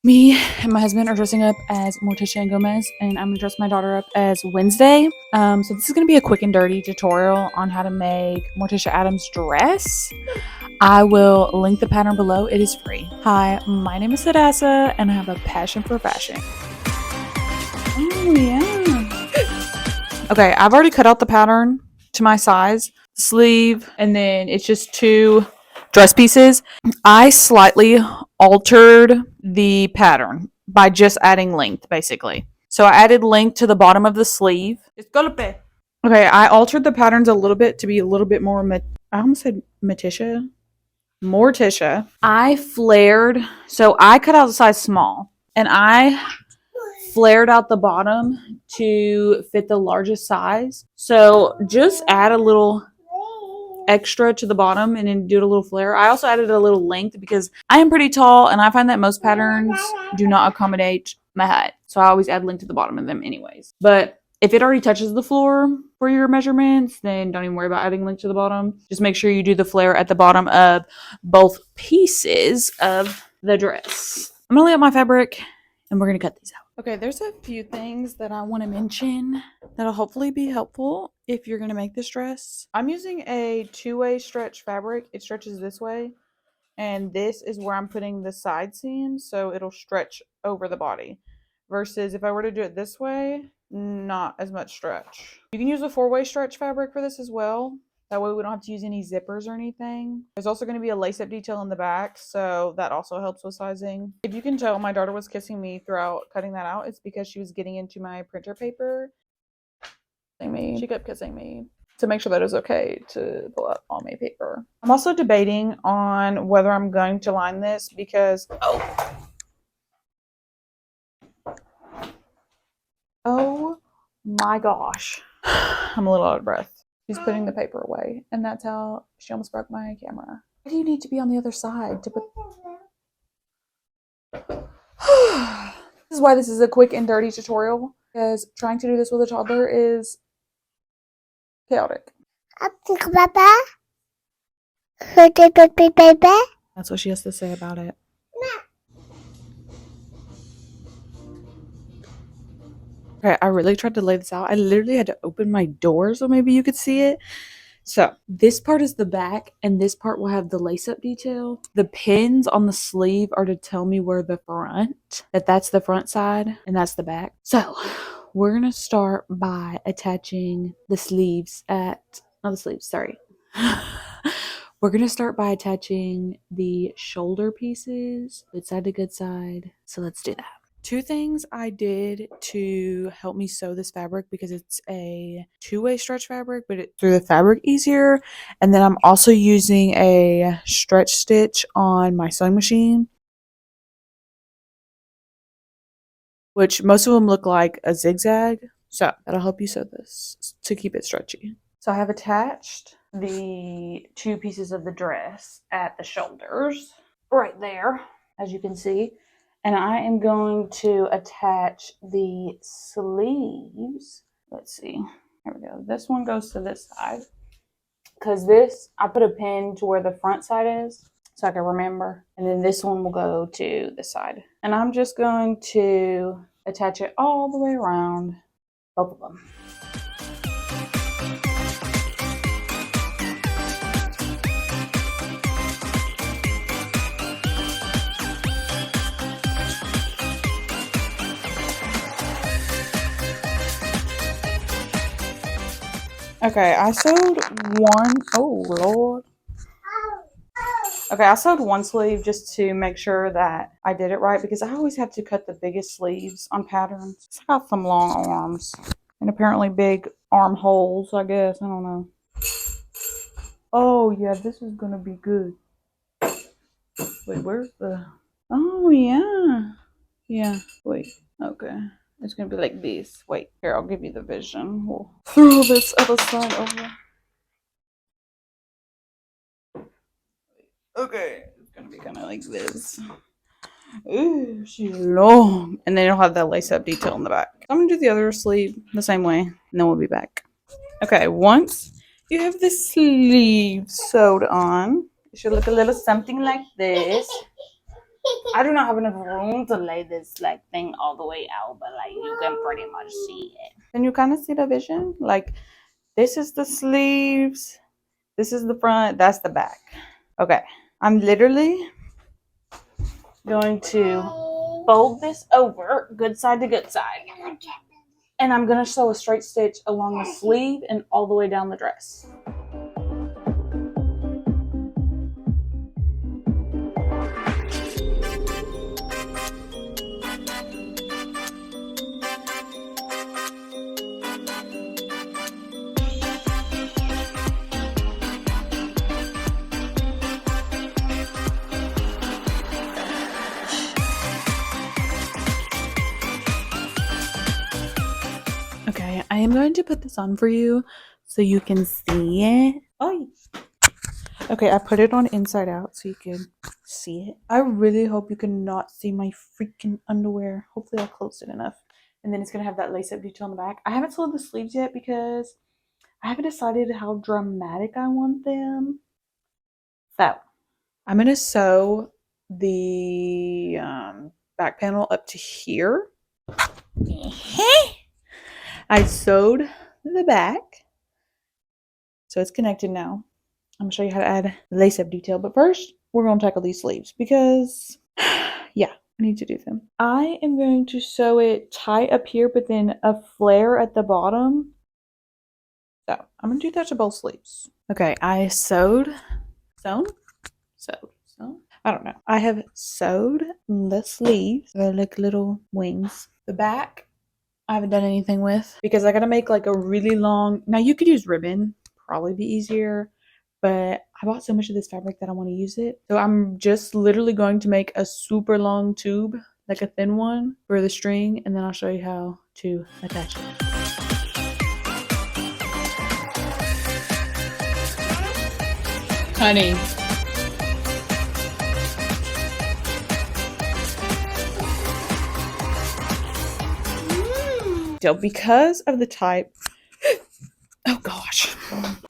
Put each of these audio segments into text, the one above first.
Me and my husband are dressing up as Morticia and Gomez, and I'm gonna dress my daughter up as Wednesday. So this is gonna be a quick and dirty tutorial on how to make Morticia Addams dress. I will link the pattern below. It is free. Hi, my name is Sadasa, and I have a passion for fashion. Oh yeah. Okay, I've already cut out the pattern to my size, sleeve, and then it's just 2 dress pieces. I slightly altered the pattern by just adding length, basically. So I added length to the bottom of the sleeve. Okay, I altered the patterns a little bit to be a little bit more, I almost said Morticia. I flared, so I cut out the size small, and I flared out the bottom to fit the largest size. So just add a little extra to the bottom and then do a little flare. I also added a little length because I am pretty tall and I find that most patterns do not accommodate my height. So I always add length to the bottom of them anyways. But if it already touches the floor for your measurements, then don't even worry about adding length to the bottom. Just make sure you do the flare at the bottom of both pieces of the dress. I'm gonna lay out my fabric and we're gonna cut these out. Okay, there's a few things that I want to mention that'll hopefully be helpful if you're going to make this dress. I'm using a 2-way stretch fabric. It stretches this way, and this is where I'm putting the side seams, so it'll stretch over the body. Versus if I were to do it this way, not as much stretch. You can use a 4-way stretch fabric for this as well. That way we don't have to use any zippers or anything. There's also going to be a lace-up detail in the back, so that also helps with sizing. If you can tell, my daughter was kissing me throughout cutting that out. It's because she was getting into my printer paper. She kept kissing me to make sure that it was okay to pull out all my paper. I'm also debating on whether I'm going to line this because... Oh my gosh. I'm a little out of breath. She's putting the paper away, and that's how she almost broke my camera. Why do you need to be on the other side to put... This is why this is a quick and dirty tutorial, because trying to do this with a toddler is chaotic. That's what she has to say about it. Okay, I really tried to lay this out. I literally had to open my door so maybe you could see it. So this part is the back, and this part will have the lace-up detail. The pins on the sleeve are to tell me where the front, that's the front side, and that's the back. So we're gonna start by attaching the sleeves We're gonna start by attaching the shoulder pieces, good side to good side. So let's do that. 2 things I did to help me sew this fabric, because it's a 2-way stretch fabric, but it threw the fabric easier. And then I'm also using a stretch stitch on my sewing machine, which most of them look like a zigzag. So that'll help you sew this to keep it stretchy. So I have attached the 2 pieces of the dress at the shoulders right there, as you can see. And I am going to attach the sleeves. Let's see. Here we go. This one goes to this side. Because this, I put a pin to where the front side is so I can remember. And then this one will go to this side. And I'm just going to attach it all the way around both of them. Okay, I sewed one. Oh, Lord. Okay, I sewed one sleeve just to make sure that I did it right, because I always have to cut the biggest sleeves on patterns. It's got some long arms and apparently big armholes, I guess. I don't know. Oh, yeah, this is going to be good. Wait, where's the... Oh, yeah. Yeah, wait. Okay. It's going to be like this. Wait, here, I'll give you the vision. We'll throw this other side over. Okay, it's going to be kind of like this. Ooh, she's long. And then it'll have that lace-up detail in the back. I'm going to do the other sleeve the same way, and then we'll be back. Okay, once you have the sleeve sewed on, it should look a little something like this. I do not have enough room to lay this like thing all the way out, but like you can pretty much see it. Can you kind of see the vision? Like this is the sleeves, this is the front, that's the back. Okay, I'm literally going to fold this over good side to good side. And I'm gonna sew a straight stitch along the sleeve and all the way down the dress. Okay, I am going to put this on for you so you can see it. Oh, okay, I put it on inside out so you can see it. I really hope you cannot see my freaking underwear. Hopefully I closed it enough. And then it's going to have that lace-up detail on the back. I haven't sewed the sleeves yet because I haven't decided how dramatic I want them. So, I'm going to sew the back panel up to here. I sewed the back. So it's connected now. I'm going to show you how to add lace-up detail. But first, we're going to tackle these sleeves because, yeah, I need to do them. I am going to sew it tight up here, but then a flare at the bottom. So I'm going to do that to both sleeves. Okay, I sewn. I don't know. I have sewed the sleeves. They're like little wings. The back, I haven't done anything with because I got to make like a really long. Now you could use ribbon, probably be easier, but I bought so much of this fabric that I want to use it. So I'm just literally going to make a super long tube, like a thin one for the string, and then I'll show you how to attach it. Honey. So because of the type, oh gosh,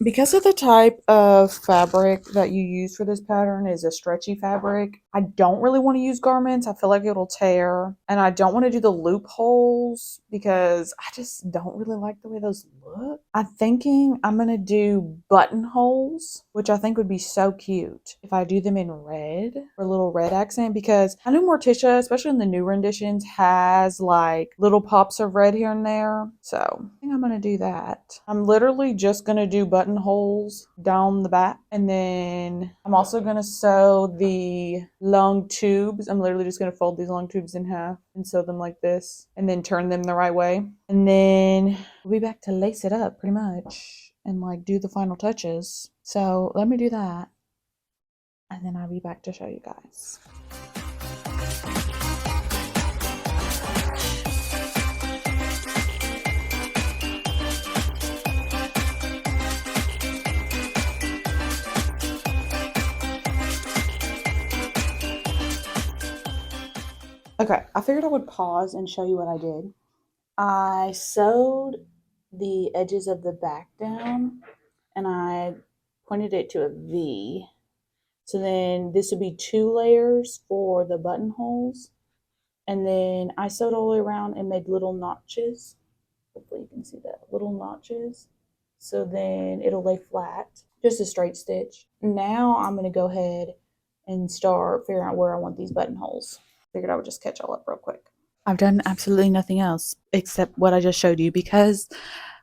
because of the type of fabric that you use for this pattern is a stretchy fabric, I don't really want to use garments. I feel like it'll tear, and I don't want to do the loopholes because I just don't really like the way those look. I'm thinking I'm going to do buttonholes, which I think would be so cute if I do them in red for a little red accent, because I know Morticia, especially in the new renditions, has like little pops of red here and there. So I think I'm going to do that. I'm literally just going to do buttonholes down the back, and then I'm also going to sew the long tubes. I'm literally just going to fold these long tubes in half and sew them like this, and then turn them the right way, and then we'll be back to lace it up pretty much and like do the final touches. So let me do that, and then I'll be back to show you guys. Okay, I figured I would pause and show you what I did. I sewed the edges of the back down and I pointed it to a V. So then this would be 2 layers for the buttonholes. And then I sewed all the way around and made little notches. Hopefully you can see that, little notches. So then it'll lay flat, just a straight stitch. Now I'm going to go ahead and start figuring out where I want these buttonholes. Figured I would just catch all up real quick. I've done absolutely nothing else except what I just showed you because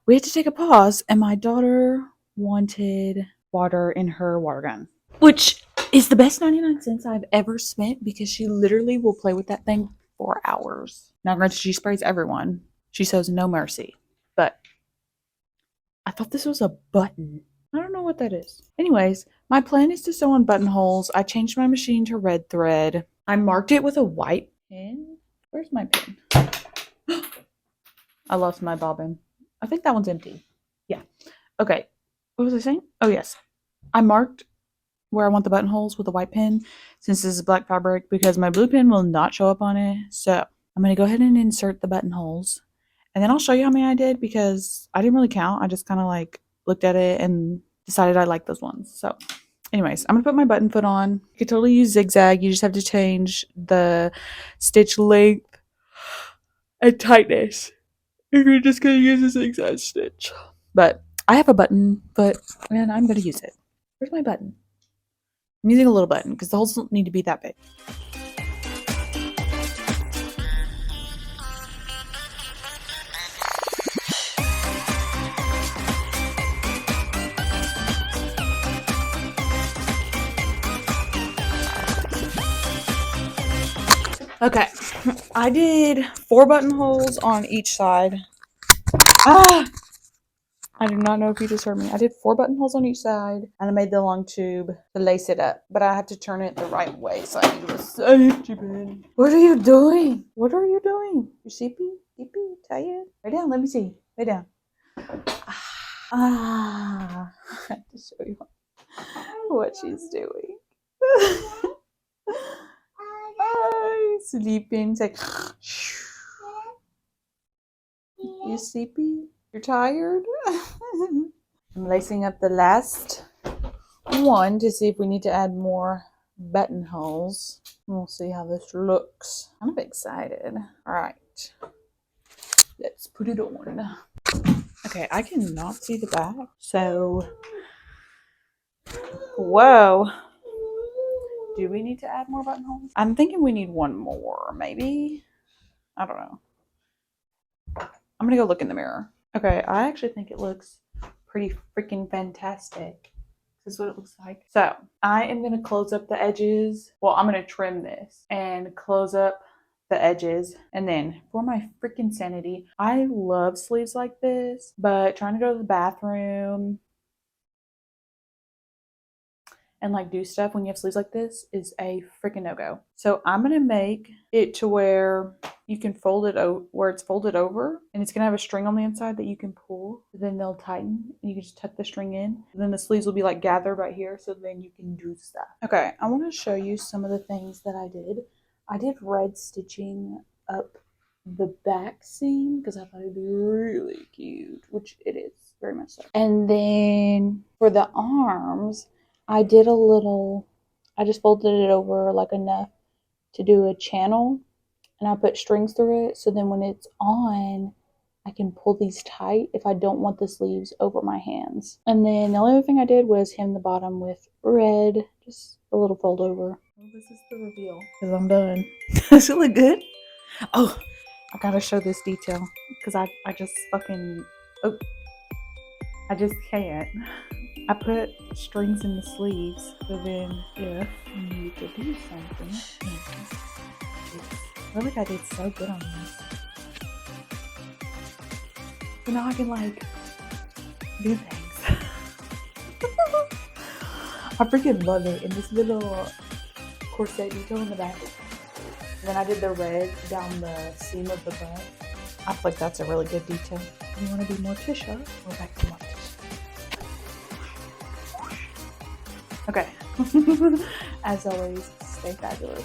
we had to take a pause and my daughter wanted water in her water gun, which is the best 99 cents I've ever spent because she literally will play with that thing for hours. Now, granted, she sprays everyone. She shows no mercy, but I thought this was a button. I don't know what that is. Anyways, my plan is to sew on buttonholes. I changed my machine to red thread. I marked it with a white pin. Where's my pin? I lost my bobbin. I think that one's empty. Yeah. Okay. What was I saying? Oh, yes. I marked where I want the buttonholes with a white pin since this is black fabric because my blue pin will not show up on it. So I'm going to go ahead and insert the buttonholes. And then I'll show you how many I did because I didn't really count. I just kind of like looked at it and decided I liked those ones. So Anyways, I'm gonna put my button foot on. You can totally use zigzag. You just have to change the stitch length and tightness if you're just gonna use a zigzag stitch. But I have a button foot and I'm gonna use it. Where's my button? I'm using a little button because the holes don't need to be that big. Okay, I did 4 buttonholes on each side. Ah! I do not know if you just heard me. I did 4 buttonholes on each side, and I made the long tube to lace it up. But I have to turn it the right way, so I need a safety pin. What are you doing? What are you doing? You sleepy? Sleepy? Tired? Lay down. Let me see. Lay down. I have to show you what she's doing. Sleeping. It's like, you sleepy? You're tired? I'm lacing up the last one to see if we need to add more buttonholes. We'll see how this looks. I'm excited. All right, let's put it on. Okay, I cannot see the back, so whoa. Do we need to add more buttonholes? I'm thinking we need one more, maybe. I don't know. I'm gonna go look in the mirror. Okay, I actually think it looks pretty freaking fantastic. This is what it looks like. So I am gonna close up the edges. Well, I'm gonna trim this and close up the edges. And then for my freaking sanity, I love sleeves like this, but trying to go to the bathroom and like do stuff when you have sleeves like this is a freaking no-go. So I'm gonna make it to where you can fold it where it's folded over, and it's gonna have a string on the inside that you can pull. Then they'll tighten, and you can just tuck the string in. And then the sleeves will be like gathered right here, so then you can do stuff. Okay, I want to show you some of the things that I did. I did red stitching up the back seam because I thought it'd be really cute, which it is very much so. And then for the arms, I did a little, I just folded it over like enough to do a channel, and I put strings through it, so then when it's on, I can pull these tight if I don't want the sleeves over my hands. And then the only other thing I did was hem the bottom with red, just a little fold over. Well, this is the reveal, because I'm done. Does it look good? Oh, I gotta show this detail, because I just fucking, oh, I just can't. I put strings in the sleeves, so then if you need to do something, I feel like I did so good on this. So now I can like do things. I freaking love it. And this little corset detail in the back. And then I did the red down the seam of the butt. I feel like that's a really good detail. You want to be Morticia? Go back to Morticia. Okay. As always, stay fabulous.